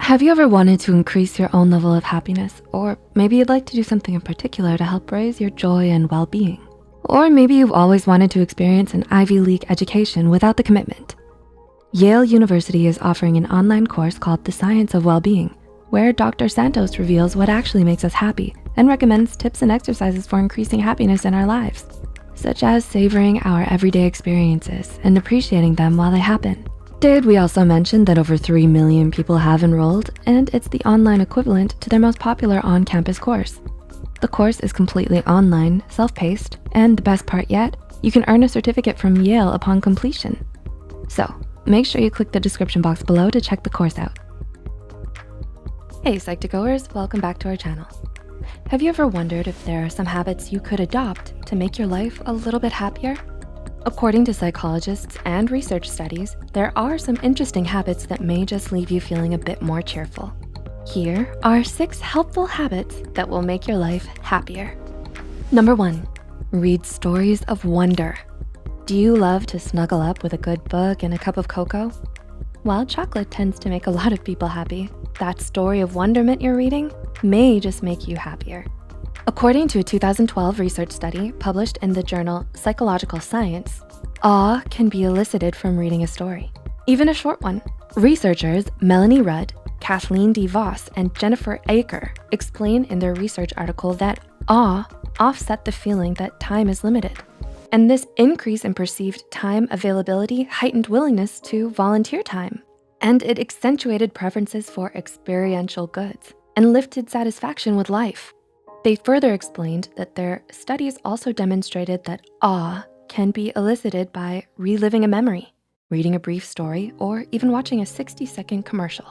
Have you ever wanted to increase your own level of happiness? Or maybe you'd like to do something in particular to help raise your joy and well-being? Or maybe you've always wanted to experience an Ivy League education without the commitment. Yale University is offering an online course called The Science of Well-Being, where Dr. Santos reveals what actually makes us happy and recommends tips and exercises for increasing happiness in our lives, such as savoring our everyday experiences and appreciating them while they happen. Did we also mention that over 3 million people have enrolled, and it's the online equivalent to their most popular on-campus course. The course is completely online, self-paced, and the best part yet, you can earn a certificate from Yale upon completion. So make sure you click the description box below to check the course out. Hey Psych2Goers, welcome back to our channel. Have you ever wondered if there are some habits you could adopt to make your life a little bit happier? According to psychologists and research studies, there are some interesting habits that may just leave you feeling a bit more cheerful. Here are 6 helpful habits that will make your life happier. Number 1, read stories of wonder. Do you love to snuggle up with a good book and a cup of cocoa? While chocolate tends to make a lot of people happy, that story of wonderment you're reading may just make you happier. According to a 2012 research study published in the journal Psychological Science, awe can be elicited from reading a story, even a short one. Researchers Melanie Rudd, Kathleen D. Voss, and Jennifer Aker explain in their research article that awe offset the feeling that time is limited. And this increase in perceived time availability heightened willingness to volunteer time. And it accentuated preferences for experiential goods and lifted satisfaction with life. They further explained that their studies also demonstrated that awe can be elicited by reliving a memory, reading a brief story, or even watching a 60-second commercial.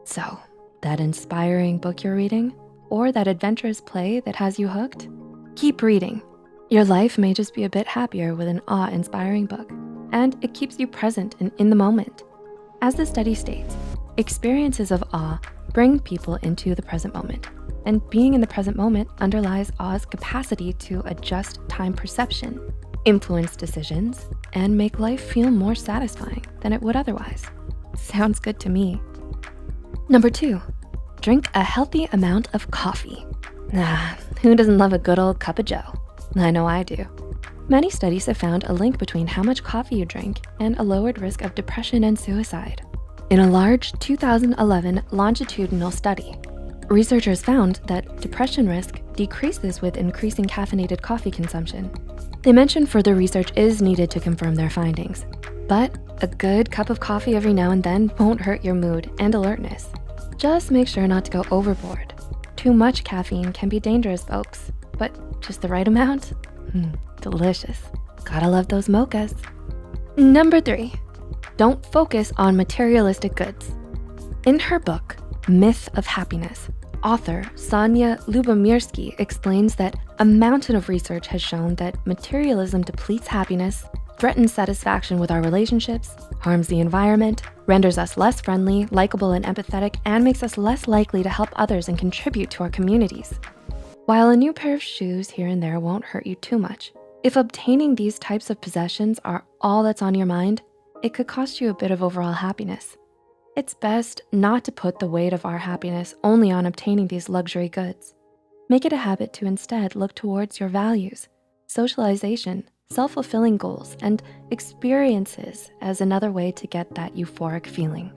So, that inspiring book you're reading, or that adventurous play that has you hooked? Keep reading. Your life may just be a bit happier with an awe-inspiring book, and it keeps you present and in the moment. As the study states, experiences of awe bring people into the present moment. And being in the present moment underlies awe's capacity to adjust time perception, influence decisions, and make life feel more satisfying than it would otherwise. Sounds good to me. Number 2, drink a healthy amount of coffee. Who doesn't love a good old cup of joe? I know I do. Many studies have found a link between how much coffee you drink and a lowered risk of depression and suicide. In a large 2011 longitudinal study, researchers found that depression risk decreases with increasing caffeinated coffee consumption. They mentioned further research is needed to confirm their findings, but a good cup of coffee every now and then won't hurt your mood and alertness. Just make sure not to go overboard. Too much caffeine can be dangerous, folks, but just the right amount? Delicious. Gotta love those mochas. Number 3, don't focus on materialistic goods. In her book, Myth of Happiness, author Sonia Lubomirsky explains that a mountain of research has shown that materialism depletes happiness, threatens satisfaction with our relationships, harms the environment, renders us less friendly, likable, and empathetic, and makes us less likely to help others and contribute to our communities. While a new pair of shoes here and there won't hurt you too much, if obtaining these types of possessions are all that's on your mind, it could cost you a bit of overall happiness. It's best not to put the weight of our happiness only on obtaining these luxury goods. Make it a habit to instead look towards your values, socialization, self-fulfilling goals, and experiences as another way to get that euphoric feeling.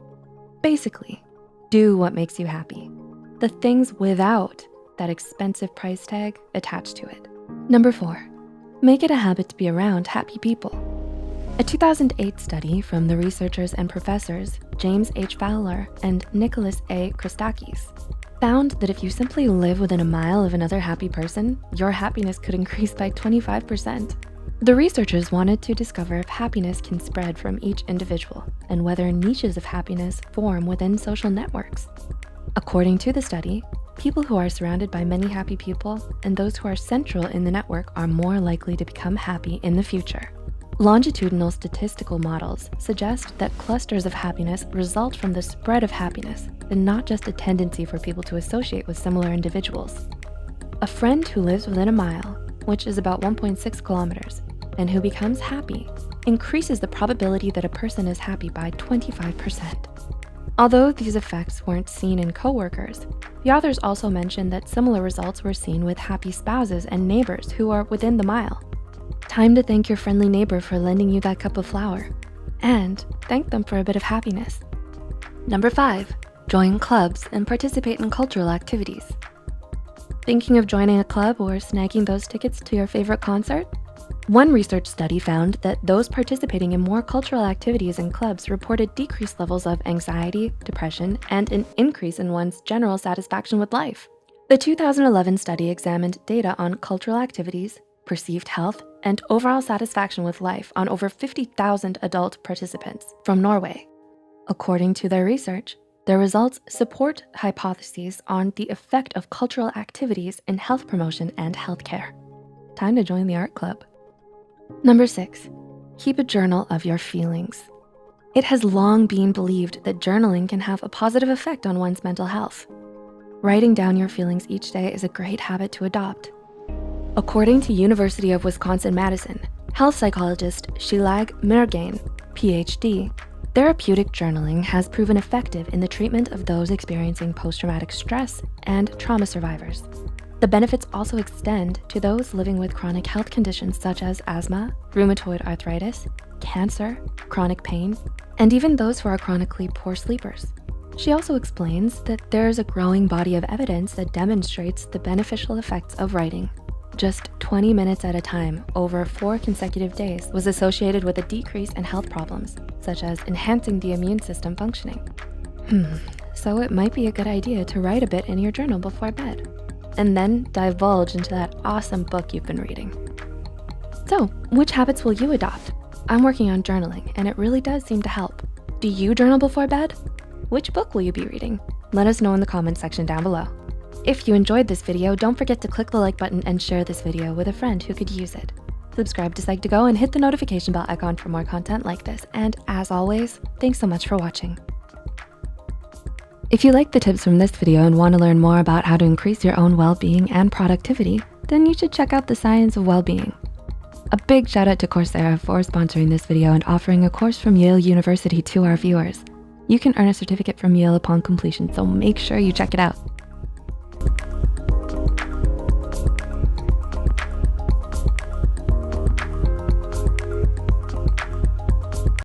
Basically, do what makes you happy. The things without that expensive price tag attached to it. Number 4, make it a habit to be around happy people. A 2008 study from the researchers and professors James H. Fowler and Nicholas A. Christakis found that if you simply live within a mile of another happy person, your happiness could increase by 25%. The researchers wanted to discover if happiness can spread from each individual and whether niches of happiness form within social networks. According to the study, people who are surrounded by many happy people and those who are central in the network are more likely to become happy in the future. Longitudinal statistical models suggest that clusters of happiness result from the spread of happiness and not just a tendency for people to associate with similar individuals. A friend who lives within a mile, which is about 1.6 kilometers, and who becomes happy increases the probability that a person is happy by 25%. Although these effects weren't seen in coworkers, the authors also mentioned that similar results were seen with happy spouses and neighbors who are within the mile. Time to thank your friendly neighbor for lending you that cup of flour, and thank them for a bit of happiness. Number 5, join clubs and participate in cultural activities. Thinking of joining a club or snagging those tickets to your favorite concert? One research study found that those participating in more cultural activities and clubs reported decreased levels of anxiety, depression, and an increase in one's general satisfaction with life. The 2011 study examined data on cultural activities, perceived health, and overall satisfaction with life on over 50,000 adult participants from Norway. According to their research, their results support hypotheses on the effect of cultural activities in health promotion and healthcare. Time to join the art club. Number 6, keep a journal of your feelings. It has long been believed that journaling can have a positive effect on one's mental health. Writing down your feelings each day is a great habit to adopt. According to University of Wisconsin-Madison, health psychologist Shilag Mirgain, PhD, therapeutic journaling has proven effective in the treatment of those experiencing post-traumatic stress and trauma survivors. The benefits also extend to those living with chronic health conditions such as asthma, rheumatoid arthritis, cancer, chronic pain, and even those who are chronically poor sleepers. She also explains that there's a growing body of evidence that demonstrates the beneficial effects of writing. Just 20 minutes at a time over 4 consecutive days was associated with a decrease in health problems, such as enhancing the immune system functioning. So it might be a good idea to write a bit in your journal before bed, and then divulge into that awesome book you've been reading. So, which habits will you adopt? I'm working on journaling, and it really does seem to help. Do you journal before bed? Which book will you be reading? Let us know in the comments section down below. If you enjoyed this video, don't forget to click the like button and share this video with a friend who could use it. Subscribe to Psych2Go and hit the notification bell icon for more content like this. And as always, thanks so much for watching. If you liked the tips from this video and want to learn more about how to increase your own well-being and productivity, then you should check out The Science of Wellbeing. A big shout out to Coursera for sponsoring this video and offering a course from Yale University to our viewers. You can earn a certificate from Yale upon completion, so make sure you check it out.